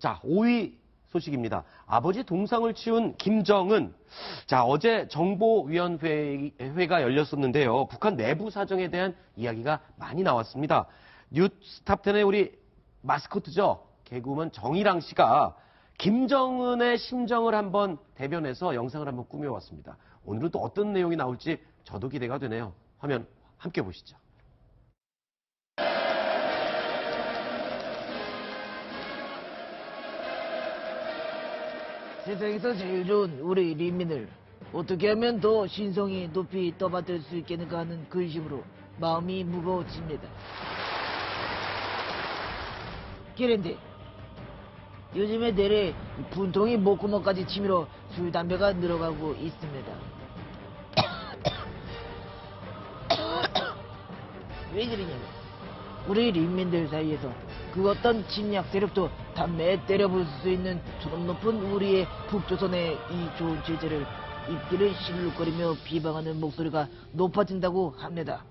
자, 5위 소식입니다. 아버지 동상을 치운 김정은. 자, 어제 정보위원회가 열렸었는데요. 북한 내부 사정에 대한 이야기가 많이 나왔습니다. 뉴스탑10의 우리 마스코트죠. 개그우먼 정일랑 씨가 김정은의 심정을 한번 대변해서 영상을 한번 꾸며왔습니다. 오늘은 또 어떤 내용이 나올지 저도 기대가 되네요. 화면 함께 보시죠. 세상에서 제일 좋은 우리 인민을 어떻게 하면 더 신성이 높이 떠받들 수 있겠는가 하는 근심으로 마음이 무거워집니다. 그런데 요즘에 내래 분통이 목구멍까지 치밀어 술, 담배가 늘어가고 있습니다. 왜 그러냐면 우리 인민들 사이에서 그 어떤 침략 세력도 담배에 때려부술 수 있는 수준 높은 우리의 북조선의 이 좋은 체제를 입기를 실룩거리며 비방하는 목소리가 높아진다고 합니다.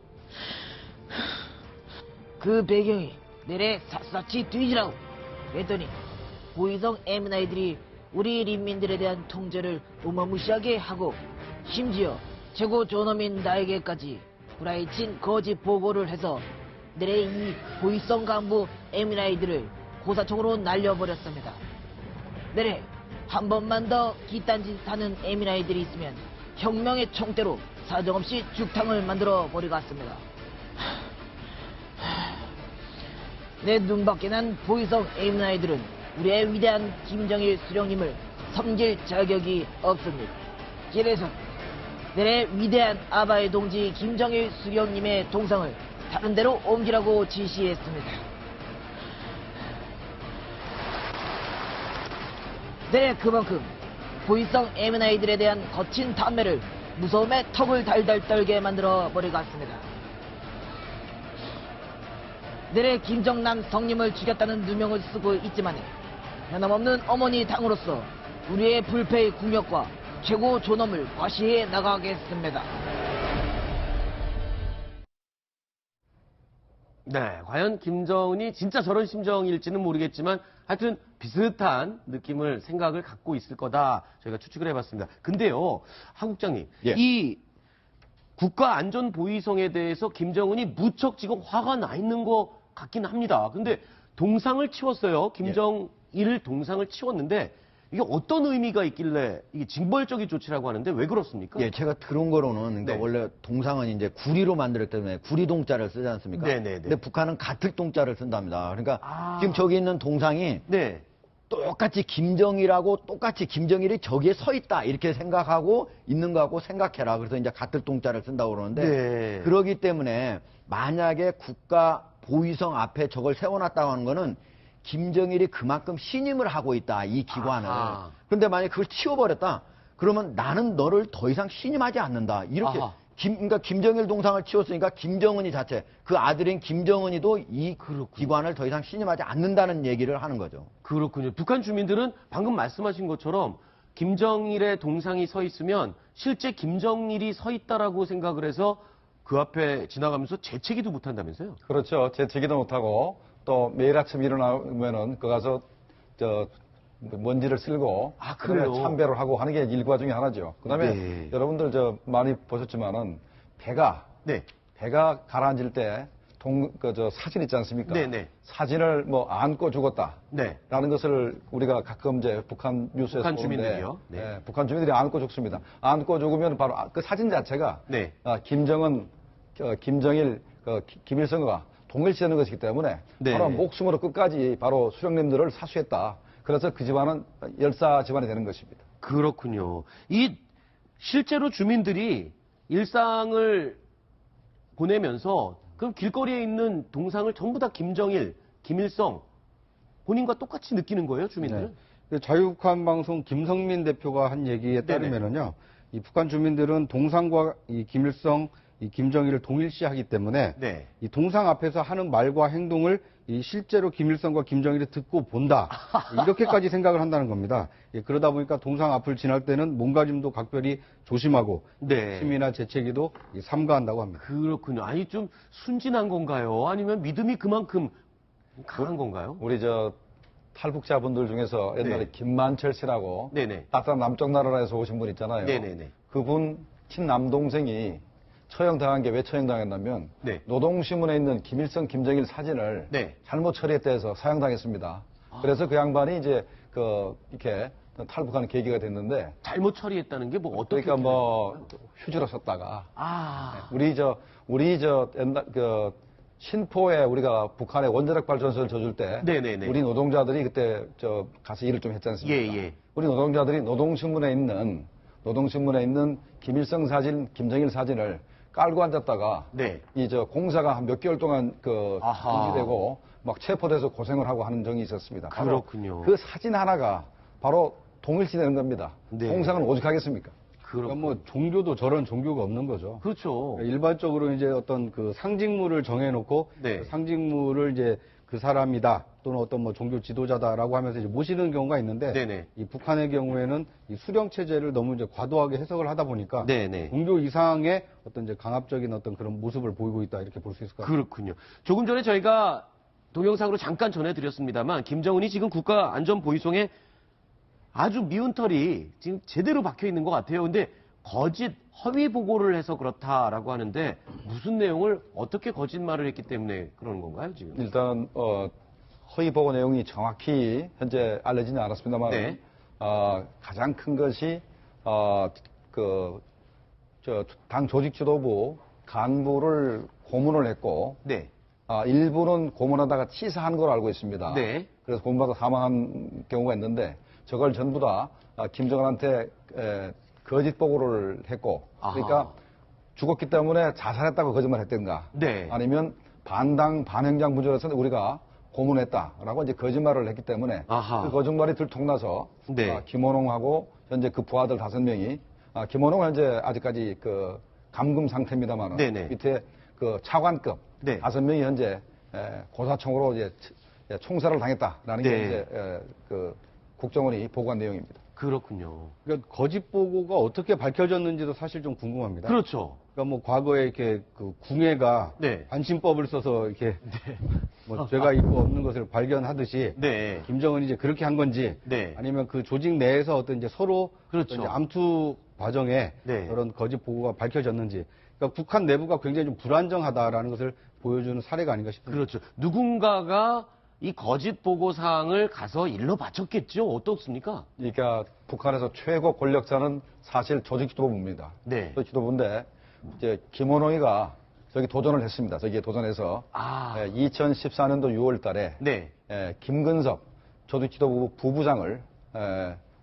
그 배경이 내래 샅샅이 뒤지라고 했더니 고위성 M9들이 우리 인민들에 대한 통제를 어마무시하게 하고 심지어 최고 존엄인 나에게까지 후라이친 거짓 보고를 해서 내래 이 고위성 간부 M9들을 고사총으로 날려버렸습니다. 내래 한 번만 더 기딴 짓 하는 M9들이 있으면 혁명의 총대로 사정없이 죽탕을 만들어 버리겠습니다. 내 눈밖에 난 고위성 M9들은 우리의 위대한 김정일 수령님을 섬길 자격이 없습니다. 그래서 내래 위대한 아바의 동지 김정일 수령님의 동상을 다른 데로 옮기라고 지시했습니다. 네, 그만큼 고위성 M9들에 대한 거친 담배를 무서움의 턱을 달달 떨게 만들어 버리겠습니다. 내래 김정남 성님을 죽였다는 누명을 쓰고 있지만 변함없는 어머니 당으로서 우리의 불패의 국력과 최고 존엄을 과시해 나가겠습니다. 네, 과연 김정은이 진짜 저런 심정일지는 모르겠지만 하여튼 비슷한 느낌을 생각을 갖고 있을 거다 저희가 추측을 해봤습니다. 근데요, 한 국장님, 예. 이 국가안전보위성에 대해서 김정은이 무척 지금 화가 나 있는 것 같긴 합니다. 근데 동상을 치웠어요. 김정일 동상을 치웠는데 이게 어떤 의미가 있길래 이게 징벌적인 조치라고 하는데 왜 그렇습니까? 예, 제가 들은 거로는, 그러니까 네. 원래 동상은 이제 구리로 만들었기 때문에 구리동자를 쓰지 않습니까? 네네네. 근데 북한은 가틀동자를 쓴답니다. 그러니까 아. 지금 저기 있는 동상이 네. 똑같이 김정일하고 똑같이 김정일이 저기에 서 있다 이렇게 생각하고 있는 거하고 생각해라. 그래서 이제 가틀동자를 쓴다고 그러는데 네. 그러기 때문에 만약에 국가 보위성 앞에 저걸 세워놨다고 하는 거는 김정일이 그만큼 신임을 하고 있다, 이 기관을. 아하. 그런데 만약에 그걸 치워버렸다, 그러면 나는 너를 더 이상 신임하지 않는다. 이렇게. 아하. 그러니까 김정일 동상을 치웠으니까 김정은이 자체, 그 아들인 김정은이도 이 기관을 더 이상 신임하지 않는다는 얘기를 하는 거죠. 그렇군요. 북한 주민들은 방금 말씀하신 것처럼 김정일의 동상이 서 있으면 실제 김정일이 서 있다라고 생각을 해서 그 앞에 지나가면서 재채기도 못한다면서요? 그렇죠. 재채기도 못하고 또 매일 아침 일어나면은 그 가서 먼지를 쓸고 아, 그래요? 참배를 하고 하는 게 일과 중에 하나죠. 그다음에 네. 여러분들 많이 보셨지만은 배가 네. 가라앉을 때 사진 있지 않습니까? 네네. 사진을 안고 죽었다. 네. 라는 것을 우리가 가끔 이제 북한 뉴스에서 북한 보는데, 주민들이요? 네. 예, 북한 주민들이 안고 죽습니다. 안고 죽으면 바로 그 사진 자체가 네. 김정은, 김정일, 김일성과 동일시하는 것이기 때문에 네. 바로 목숨으로 끝까지 바로 수령님들을 사수했다. 그래서 그 집안은 열사 집안이 되는 것입니다. 그렇군요. 이 실제로 주민들이 일상을 보내면서 그럼 길거리에 있는 동상을 전부 다 김정일, 김일성 본인과 똑같이 느끼는 거예요, 주민들은? 네. 자유북한 방송 김성민 대표가 한 얘기에 따르면은요, 이 북한 주민들은 동상과 이 김일성, 이 김정일을 동일시하기 때문에 네. 이 동상 앞에서 하는 말과 행동을 이 실제로 김일성과 김정일이 듣고 본다. 이렇게까지 생각을 한다는 겁니다. 예, 그러다 보니까 동상 앞을 지날 때는 몸가짐도 각별히 조심하고 네. 침이나 재채기도 삼가한다고 합니다. 그렇군요. 아니 좀 순진한 건가요? 아니면 믿음이 그만큼 강한 건가요? 우리 탈북자분들 중에서 옛날에 네. 김만철 씨라고 네네. 따뜻한 남쪽 나라에서 오신 분 있잖아요. 네네네. 그분 친남동생이 처형당한 게 왜 처형당했냐면 네. 노동신문에 있는 김일성, 김정일 사진을 네. 잘못 처리했다 해서 사형당했습니다. 그래서 그 양반이 이제 이렇게 탈북하는 계기가 됐는데 잘못 처리했다는 게 뭐 어떻게? 그러니까 뭐 휴지로 썼다가 아, 우리 옛날 신포에 우리가 북한의 원자력 발전소를 져줄 때 네네네. 우리 노동자들이 그때 가서 일을 좀 했지 않습니까? 예. 우리 노동자들이 노동신문에 있는 김일성 사진, 김정일 사진을 깔고 앉았다가 네. 공사가 한 몇 개월 동안 아하. 중지되고 막 체포돼서 고생을 하고 하는 적이 있었습니다. 바로 그렇군요. 그 사진 하나가 바로 동일시되는 겁니다. 네. 공상은 오죽하겠습니까? 그러니까 뭐 종교도 저런 종교가 없는 거죠. 그렇죠. 일반적으로 이제 어떤 그 상징물을 정해놓고 네. 그 상징물을 이제 그 사람이다 또는 어떤 뭐 종교 지도자다라고 하면서 이제 모시는 경우가 있는데 네네. 이 북한의 경우에는 이 수령 체제를 너무 이제 과도하게 해석을 하다 보니까 네네. 종교 이상의 어떤 이제 강압적인 어떤 그런 모습을 보이고 있다 이렇게 볼 수 있을 것 같아요. 그렇군요. 조금 전에 저희가 동영상으로 잠깐 전해드렸습니다만 김정은이 지금 국가안전보위성에 아주 미운 털이 지금 제대로 박혀 있는 것 같아요. 근데 거짓 허위 보고를 해서 그렇다라고 하는데 무슨 내용을 어떻게 거짓말을 했기 때문에 그러는 건가요, 지금? 일단 허위 보고 내용이 정확히 현재 알려지지 않았습니다만 네. 가장 큰 것이 당 조직 지도부 간부를 고문을 했고 네. 일부는 고문하다가 치사한 걸로 알고 있습니다. 네. 그래서 고문받아 사망한 경우가 있는데 저걸 전부 다 김정은한테 거짓 보고를 했고 그러니까 아하. 죽었기 때문에 자살했다고 거짓말했던가 네. 아니면 반당 반행장 분열해서 우리가 고문했다라고 이제 거짓말을 했기 때문에 아하. 그 거짓말이 들통나서 네. 김원홍하고 현재 그 부하들 5명이 김원홍은 현재 아직까지 감금 상태입니다만 네네. 밑에 차관급 네. 5명이 현재 고사총으로 이제 총살을 당했다라는 게 네. 이제 국정원이 보고한 내용입니다. 그렇군요. 그러니까 거짓 보고가 어떻게 밝혀졌는지도 사실 좀 궁금합니다. 그렇죠. 그러니까 뭐 과거에 이렇게 그 궁예가 네. 반신법을 써서 이렇게 뭐 죄가 있고 없는 것을 발견하듯이 네. 김정은이 이제 그렇게 한 건지 네. 아니면 그 조직 내에서 어떤 이제 서로 그렇죠. 어떤 이제 암투 과정에 네. 그런 거짓 보고가 밝혀졌는지 그러니까 북한 내부가 굉장히 좀 불안정하다라는 것을 보여주는 사례가 아닌가 싶습니다. 그렇죠. 누군가가 이 거짓 보고 사항을 가서 일러 바쳤겠죠. 어떻습니까? 그러니까 북한에서 최고 권력자는 사실 조직 지도부입니다. 네. 조직 지도부인데 이제 김원홍이가 저기 도전을 했습니다. 저기에 도전해서 아. 2014년도 6월 달에 네. 김근섭 조직 지도부 부부장을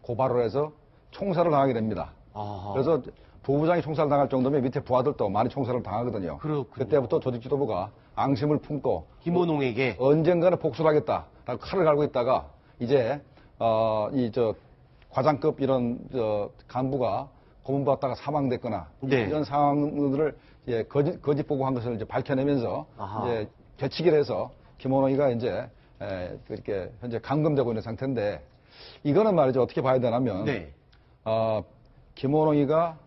고발을 해서 총살을 당하게 됩니다. 아하. 그래서 부부장이 총살 당할 정도면 밑에 부하들도 많이 총살을 당하거든요. 그렇군요. 그때부터 조직 지도부가 앙심을 품고 김원홍에게 언젠가는 복수를 하겠다라고 칼을 갈고 있다가 이제 과장급 이런 간부가 고문받다가 사망됐거나 네. 이런 상황들을 이제 거짓 보고한 것을 이제 밝혀내면서 아하. 이제 되치기를 해서 김원홍이가 이제 이렇게 현재 감금되고 있는 상태인데 이거는 말이죠 어떻게 봐야 되냐면 네. 김원홍이가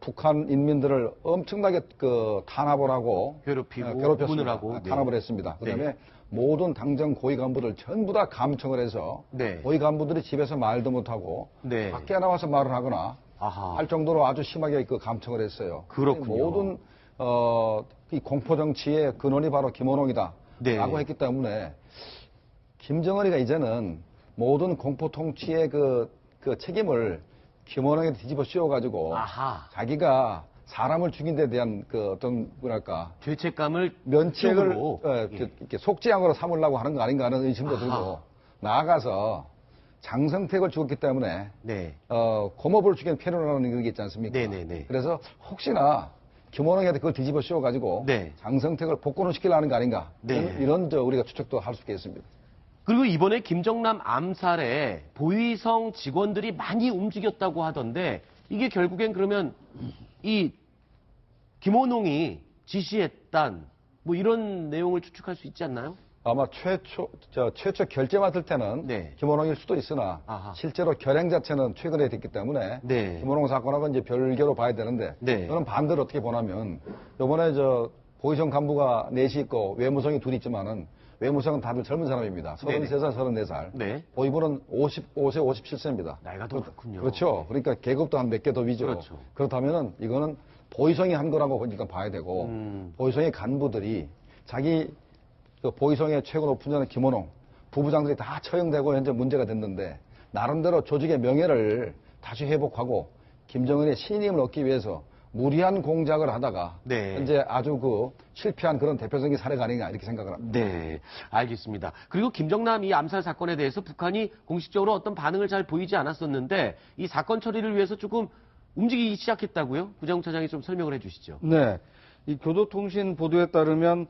북한 인민들을 엄청나게 탄압을 하고 괴롭히고 괴롭혔습니다. 고문을 하고 네. 탄압을 했습니다. 그다음에 네. 모든 당정 고위 간부들 전부 다 감청을 해서 네. 고위 간부들이 집에서 말도 못하고 네. 밖에 나와서 말을 하거나 아하. 할 정도로 아주 심하게 감청을 했어요. 그렇군요. 모든 이 공포 정치의 근원이 바로 김원홍이다라고 네. 했기 때문에 김정은이가 이제는 모든 공포 통치의 그 책임을 김원홍에 뒤집어 씌워가지고 아하. 자기가 사람을 죽인 데 대한 어떤 뭐랄까 죄책감을 면책을 쪽으로. 이렇게 속죄양으로 삼으려고 하는 거 아닌가 하는 의심도 아하. 들고 나아가서 장성택을 죽었기 때문에 네. 고모부를 죽인 패러라는 게 있지 않습니까? 네네네. 그래서 혹시나 김원홍한테 그걸 뒤집어 씌워가지고 네. 장성택을 복권을 시키려는 거 아닌가 네. 이런 우리가 추측도 할 수 있겠습니다. 그리고 이번에 김정남 암살에 보위성 직원들이 많이 움직였다고 하던데 이게 결국엔 그러면 이 김원홍이 지시했단 뭐 이런 내용을 추측할 수 있지 않나요? 아마 최초 결제 맡을 때는 네. 김원홍일 수도 있으나 아하. 실제로 결행 자체는 최근에 됐기 때문에 네. 김원홍 사건하고 이제 별개로 봐야 되는데 네. 저는 반대로 어떻게 보냐면 이번에 보위성 간부가 넷이 있고 외무성이 둘이 있지만은 외무상은 다들 젊은 사람입니다. 33살, 34살. 네. 보이부는 55세, 57세입니다. 나이가 더 많군요. 그렇죠. 그러니까 계급도 한 몇 개 더 위죠. 그렇죠. 그렇다면은 이거는 보이성이 한 거라고 그러니까 봐야 되고 보이성의 간부들이 자기 그 보이성의 최고 높은 자는 김원홍 부부장들이 다 처형되고 현재 문제가 됐는데 나름대로 조직의 명예를 다시 회복하고 김정은의 신임을 얻기 위해서 무리한 공작을 하다가 네. 현재 아주 그 실패한 그런 대표적인 사례가 아닌가 이렇게 생각을 합니다. 네, 알겠습니다. 그리고 김정남 이 암살 사건에 대해서 북한이 공식적으로 어떤 반응을 잘 보이지 않았었는데 이 사건 처리를 위해서 조금 움직이기 시작했다고요? 부장국 차장이 좀 설명을 해주시죠. 네. 이 교도통신 보도에 따르면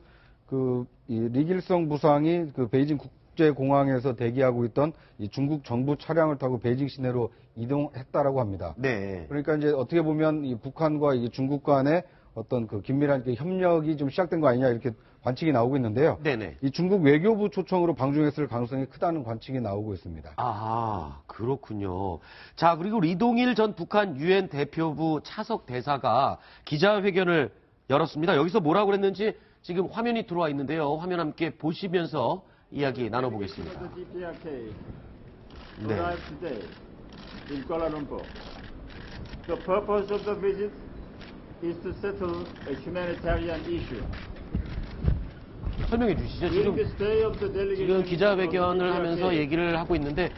이 리길성 부상이 그 베이징 국제공항에서 대기하고 있던 이 중국 정부 차량을 타고 베이징 시내로 이동했다라고 합니다. 네. 그러니까 이제 어떻게 보면 이 북한과 이 중국 간의 어떤 그 긴밀한 협력이 좀 시작된 거 아니냐 이렇게 관측이 나오고 있는데요. 네네. 이 중국 외교부 초청으로 방중했을 가능성이 크다는 관측이 나오고 있습니다. 아, 그렇군요. 자, 그리고 리동일 전 북한 유엔 대표부 차석 대사가 기자회견을 열었습니다. 여기서 뭐라고 그랬는지 지금 화면이 들어와 있는데요. 화면 함께 보시면서 이야기 나눠보겠습니다. 네. Today in Kuala Lumpur. The purpose of the visit is to settle a humanitarian issue. 설명해 주시죠. During the stay of the 지금 delegation 기자회견을 하면서 얘기를 하고 있는데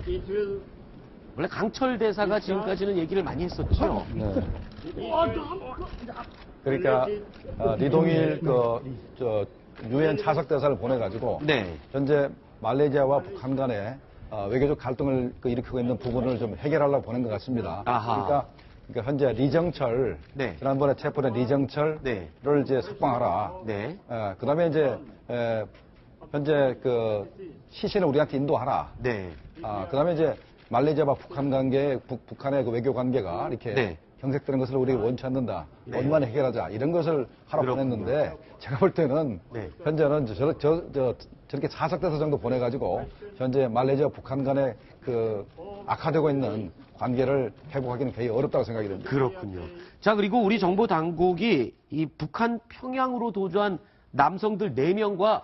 it will 원래 강철 대사가 지금까지는 얘기를 많이 했었죠. 네. 그러니까 리동일 유엔 차석 대사를 보내가지고 네. 현재 말레이시아와 북한 간의 외교적 갈등을 일으키고 있는 부분을 좀 해결하려고 보낸 것 같습니다. 아하. 그러니까 현재 리정철 네. 지난번에 체포된 리정철을 네. 이제 석방하라. 네. 그다음에 이제 현재 그 시신을 우리한테 인도하라. 네. 그다음에 이제 말레이시아와 북한 관계, 북한의 그 외교 관계가 이렇게 네. 경색되는 것을 우리가 원치 않는다. 네. 원만히 해결하자. 이런 것을 하러 그렇군요. 보냈는데 제가 볼 때는 네. 현재는 저렇게 사석대사 정도 보내가지고 현재 말레이시아 북한 간의 그 악화되고 있는 관계를 회복하기는 굉장히 어렵다고 생각이 됩니다. 그렇군요. 자, 그리고 우리 정보 당국이 이 북한 평양으로 도주한 남성들 4명과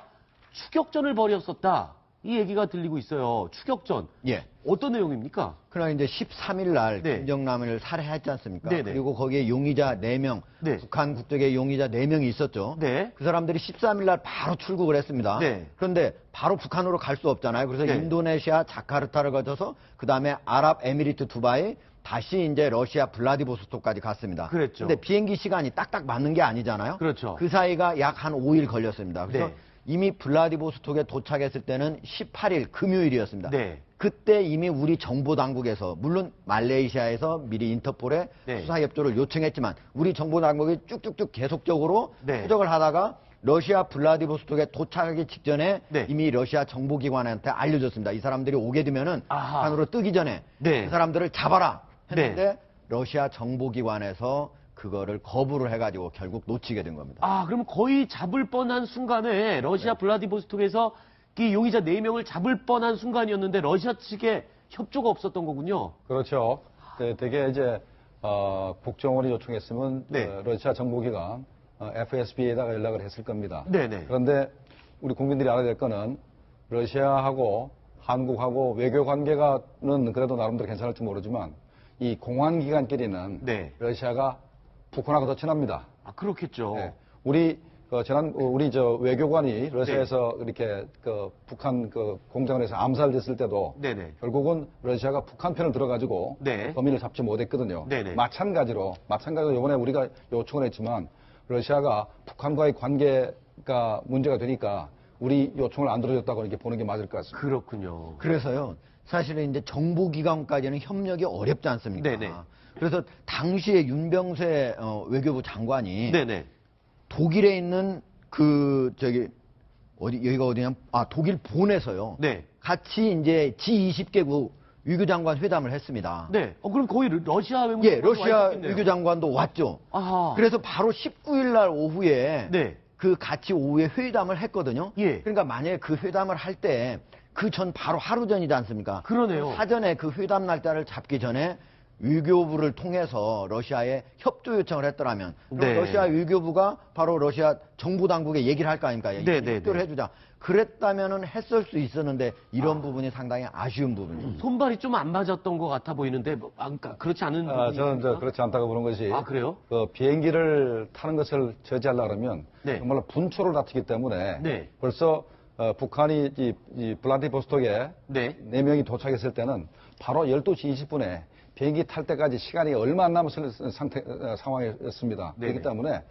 추격전을 벌였었다. 이 얘기가 들리고 있어요. 추격전. 예. 어떤 내용입니까? 그러나 이제 13일 날 네. 김정남을 살해했지 않습니까? 네네. 그리고 거기에 용의자 4명, 네. 북한 국적의 용의자 4명이 있었죠. 네. 그 사람들이 13일 날 바로 출국을 했습니다. 네. 그런데 바로 북한으로 갈 수 없잖아요. 그래서 네. 인도네시아 자카르타를 거쳐서 그다음에 아랍에미리트 두바이 다시 이제 러시아 블라디보스토크까지 갔습니다. 그랬죠. 근데 비행기 시간이 딱딱 맞는 게 아니잖아요. 그렇죠. 그 사이가 약 한 5일 걸렸습니다. 그래서 네. 이미 블라디보스톡에 도착했을 때는 18일 금요일이었습니다. 네. 그때 이미 우리 정보 당국에서 물론 말레이시아에서 미리 인터폴에 네. 수사 협조를 요청했지만 우리 정보 당국이 쭉쭉쭉 계속적으로 네. 추적을 하다가 러시아 블라디보스톡에 도착하기 직전에 네. 이미 러시아 정보기관한테 알려졌습니다. 이 사람들이 오게 되면은 아하. 북한으로 뜨기 전에 네. 그 사람들을 잡아라 했는데 네. 러시아 정보기관에서 그거를 거부를 해가지고 결국 놓치게 된 겁니다. 아, 그러면 거의 잡을 뻔한 순간에 러시아 블라디보스톡에서 이 용의자 4명을 잡을 뻔한 순간이었는데 러시아 측에 협조가 없었던 거군요. 그렇죠. 되게 이제 국정원이 요청했으면 네. 러시아 정보기관 FSB에다가 연락을 했을 겁니다. 네네. 그런데 우리 국민들이 알아야 될 거는 러시아하고 한국하고 외교 관계가는 그래도 나름대로 괜찮을지 모르지만 이 공안 기관끼리는 네. 러시아가 북한하고 더 친합니다. 아, 그렇겠죠. 네. 우리 외교관이 러시아에서 이렇게 북한 공장을 해서 암살됐을 때도 네네. 결국은 러시아가 북한 편을 들어가지고 네. 범인을 잡지 못했거든요. 네네. 마찬가지로 이번에 우리가 요청을 했지만 러시아가 북한과의 관계가 문제가 되니까 우리 요청을 안 들어줬다고 이렇게 보는 게 맞을 것 같습니다. 그렇군요. 그래서요, 사실은 이제 정보기관까지는 협력이 어렵지 않습니까? 네네. 그래서 당시에 윤병세 외교부 장관이 네네. 독일에 있는 여기가 어디냐? 독일 본에서요. 네. 같이 이제 G20개국 외교장관 회담을 했습니다. 네. 그럼 거의 러시아 외무부 예, 러시아 외교장관도 왔죠. 아하. 그래서 바로 19일 날 오후에 네. 그 같이 오후에 회담을 했거든요. 예. 그러니까 만약에 그 회담을 할 때 그 전 바로 하루 전이지 않습니까? 그러네요. 사전에 그 회담 날짜를 잡기 전에 외교부를 통해서 러시아에 협조 요청을 했더라면 그럼 네. 러시아 외교부가 바로 러시아 정부 당국에 얘기를 할 거 아닙니까? 네, 네, 협조를 네. 해주자. 그랬다면은 했을 수 있었는데 이런 부분이 상당히 아쉬운 부분입니다. 손발이 좀 안 맞았던 것 같아 보이는데 그러니까 그렇지 않은 부분이 저는 있습니까? 그렇지 않다고 보는 것이. 아, 그래요? 그 비행기를 타는 것을 저지하려고 그러면 네. 정말로 분초를 다투기 때문에 네. 벌써 북한이 이 블라디보스톡에 네. 4명이 도착했을 때는 바로 12시 20분에 비행기 탈 때까지 시간이 얼마 안 남았을 상황이었습니다. 네네. 그렇기 때문에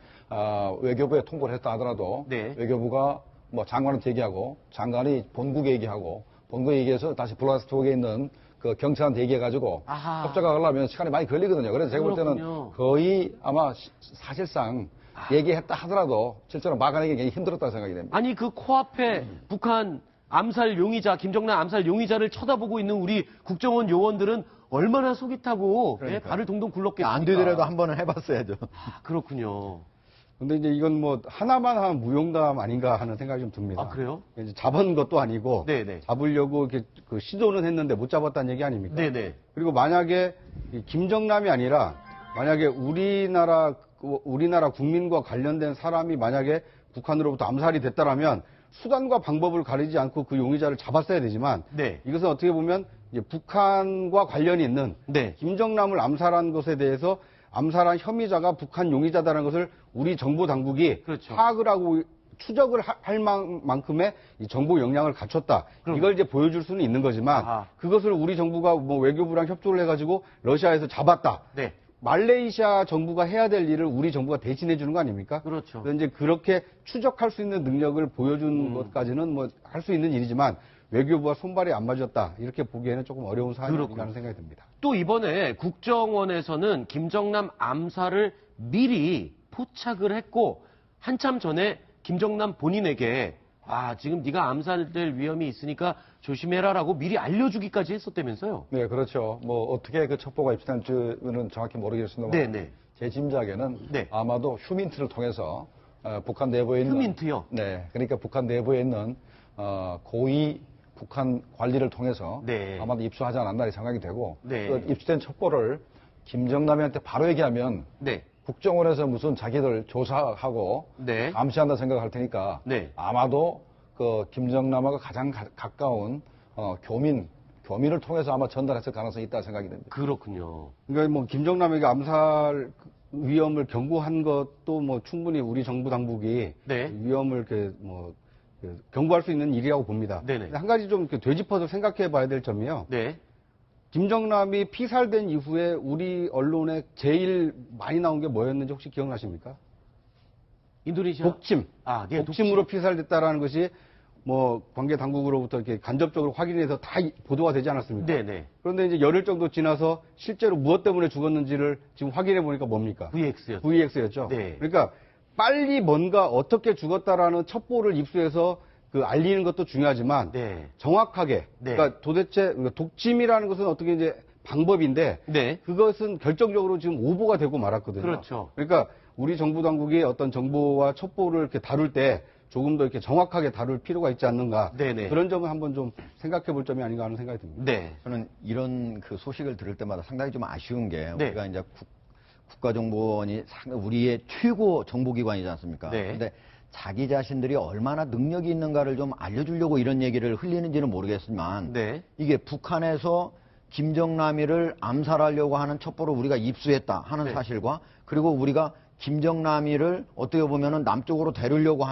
외교부에 통보를 했다 하더라도 네. 외교부가 뭐 장관한테 얘기하고 장관이 본국에 얘기하고 본국에 얘기해서 다시 블라디보스톡에 있는 그 경찰한테 얘기해가지고 아하. 협조가 하려면 시간이 많이 걸리거든요. 그래서 제가 볼 때는 그렇군요. 거의 아마 사실상 얘기했다 하더라도 실제로 막아내기 굉장히 힘들었다고 생각이 됩니다. 아니 그 코앞에 북한 암살 용의자 김정남 암살 용의자를 쳐다보고 있는 우리 국정원 요원들은 얼마나 속이 타고 발을 동동 굴렀겠습니까? 안 되더라도 한 번은 해봤어야죠. 그렇군요. 근데 이제 이건 뭐 하나만 하면 무용담 아닌가 하는 생각이 좀 듭니다. 아, 그래요? 이제 잡은 것도 아니고 네네. 잡으려고 이렇게 그 시도는 했는데 못 잡았다는 얘기 아닙니까? 네네. 그리고 만약에 이 김정남이 아니라 만약에 우리나라 국민과 관련된 사람이 만약에 북한으로부터 암살이 됐다라면 수단과 방법을 가리지 않고 그 용의자를 잡았어야 되지만 네. 이것은 어떻게 보면 이제 북한과 관련이 있는 네. 김정남을 암살한 것에 대해서 암살한 혐의자가 북한 용의자다라는 것을 우리 정보 당국이 그렇죠. 파악을 하고 추적을 할 만큼의 이 정보 역량을 갖췄다. 이걸 이제 보여줄 수는 있는 거지만 아하. 그것을 우리 정부가 뭐 외교부랑 협조를 해가지고 러시아에서 잡았다. 네. 말레이시아 정부가 해야 될 일을 우리 정부가 대신해 주는 거 아닙니까? 그렇죠. 그래서 이제 그렇게 추적할 수 있는 능력을 보여준 것까지는 뭐 할 수 있는 일이지만 외교부와 손발이 안 맞았다. 이렇게 보기에는 조금 어려운 사안이 그렇군요. 아닌가 하는 생각이 듭니다. 또 이번에 국정원에서는 김정남 암살을 미리 포착을 했고 한참 전에 김정남 본인에게 지금 네가 암살될 위험이 있으니까 조심해라라고 미리 알려주기까지 했었다면서요? 네, 그렇죠. 뭐 어떻게 그 첩보가 입수된지는 정확히 모르겠습니다만 네네. 제 짐작에는 네. 아마도 휴민트를 통해서 북한 내부에 있는 휴민트요? 네, 그러니까 북한 내부에 있는 고위 북한 관리를 통해서 네. 아마도 입수하지 않았나 생각이 되고 네. 그 입수된 첩보를 김정남한테 바로 얘기하면 네. 국정원에서 무슨 자기들 조사하고 네. 감시한다 생각할 테니까 네. 아마도 그 김정남하고 가장 가까운 교민을 통해서 아마 전달했을 가능성이 있다 생각이 됩니다. 그렇군요. 그러니까 뭐 김정남에게 암살 위험을 경고한 것도 뭐 충분히 우리 정부 당국이 네. 위험을 이렇게 경고할 수 있는 일이라고 봅니다. 네네. 근데 한 가지 좀 이렇게 되짚어서 생각해 봐야 될 점이요. 네. 김정남이 피살된 이후에 우리 언론에 제일 많이 나온 게 뭐였는지 혹시 기억나십니까? 인도네시아. 독침. 네, 독침으로 피살됐다라는 것이 뭐 관계 당국으로부터 이렇게 간접적으로 확인해서 다 보도가 되지 않았습니까? 네네. 그런데 이제 열흘 정도 지나서 실제로 무엇 때문에 죽었는지를 지금 확인해 보니까 뭡니까? VX였죠. VX였죠. 네. 그러니까 빨리 뭔가 어떻게 죽었다라는 첩보를 입수해서 그 알리는 것도 중요하지만 네. 정확하게 네. 그러니까 도대체 독침이라는 것은 어떻게 이제 방법인데 네. 그것은 결정적으로 지금 오보가 되고 말았거든요. 그렇죠. 그러니까 우리 정부 당국이 어떤 정보와 첩보를 이렇게 다룰 때 조금 더 이렇게 정확하게 다룰 필요가 있지 않는가. 네네. 그런 점을 한번 좀 생각해 볼 점이 아닌가 하는 생각이 듭니다. 네. 저는 이런 그 소식을 들을 때마다 상당히 좀 아쉬운 게 네. 우리가 이제 국가정보원이 우리의 최고 정보기관이지 않습니까? 네. 근데 자기 자신들이 얼마나 능력이 있는가를 좀 알려주려고 이런 얘기를 흘리는지는 모르겠지만 네. 이게 북한에서 김정남이를 암살하려고 하는 첩보를 우리가 입수했다 하는 네. 사실과 그리고 우리가 김정남이를 어떻게 보면은 남쪽으로 데리려고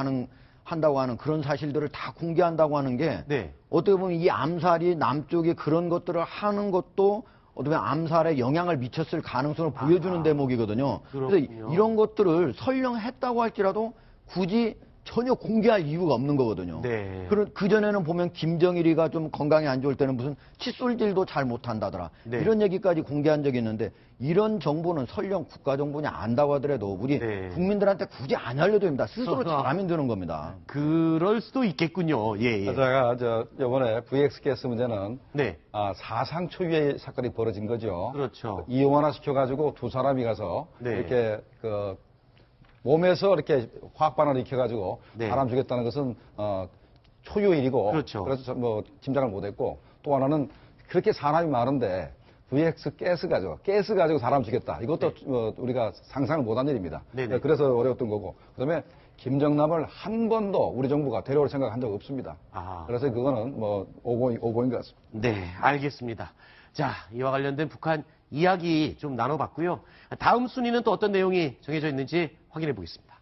한다고 하는 그런 사실들을 다 공개한다고 하는 게 네. 어떻게 보면 이 암살이 남쪽이 그런 것들을 하는 것도 어떻게 보면 암살에 영향을 미쳤을 가능성을 보여주는 대목이거든요. 그래서 그렇군요. 이런 것들을 설령 했다고 할지라도 굳이 전혀 공개할 이유가 없는 거거든요. 네. 그전에는 보면 김정일이가 좀 건강이 안 좋을 때는 무슨 칫솔질도 잘 못한다더라. 네. 이런 얘기까지 공개한 적이 있는데 이런 정보는 설령 국가정보니 안다고 하더라도 우리 네. 국민들한테 굳이 안 알려도 됩니다. 스스로 잘하면 되는 겁니다. 그럴 수도 있겠군요. 예, 예. 제가 이번에 VX 가스 문제는 네. 사상 초유의 사건이 벌어진 거죠. 그렇죠. 이용하나 시켜가지고 두 사람이 가서 네. 이렇게 몸에서 이렇게 화학 반응을 일으켜가지고 네. 사람 죽였다는 것은 초유의 일이고 그렇죠. 그래서 뭐 짐작을 못했고 또 하나는 그렇게 사람이 많은데 VX 가스 가지고 사람 죽였다. 이것도 우리가 상상을 못한 일입니다. 네네. 그래서 어려웠던 거고. 그다음에 김정남을 한 번도 우리 정부가 데려올 생각한 적 없습니다. 아. 그래서 그거는 뭐 오보인 것 같습니다. 네, 알겠습니다. 자, 이와 관련된 북한 이야기 좀 나눠봤고요. 다음 순위는 또 어떤 내용이 정해져 있는지 확인해 보겠습니다.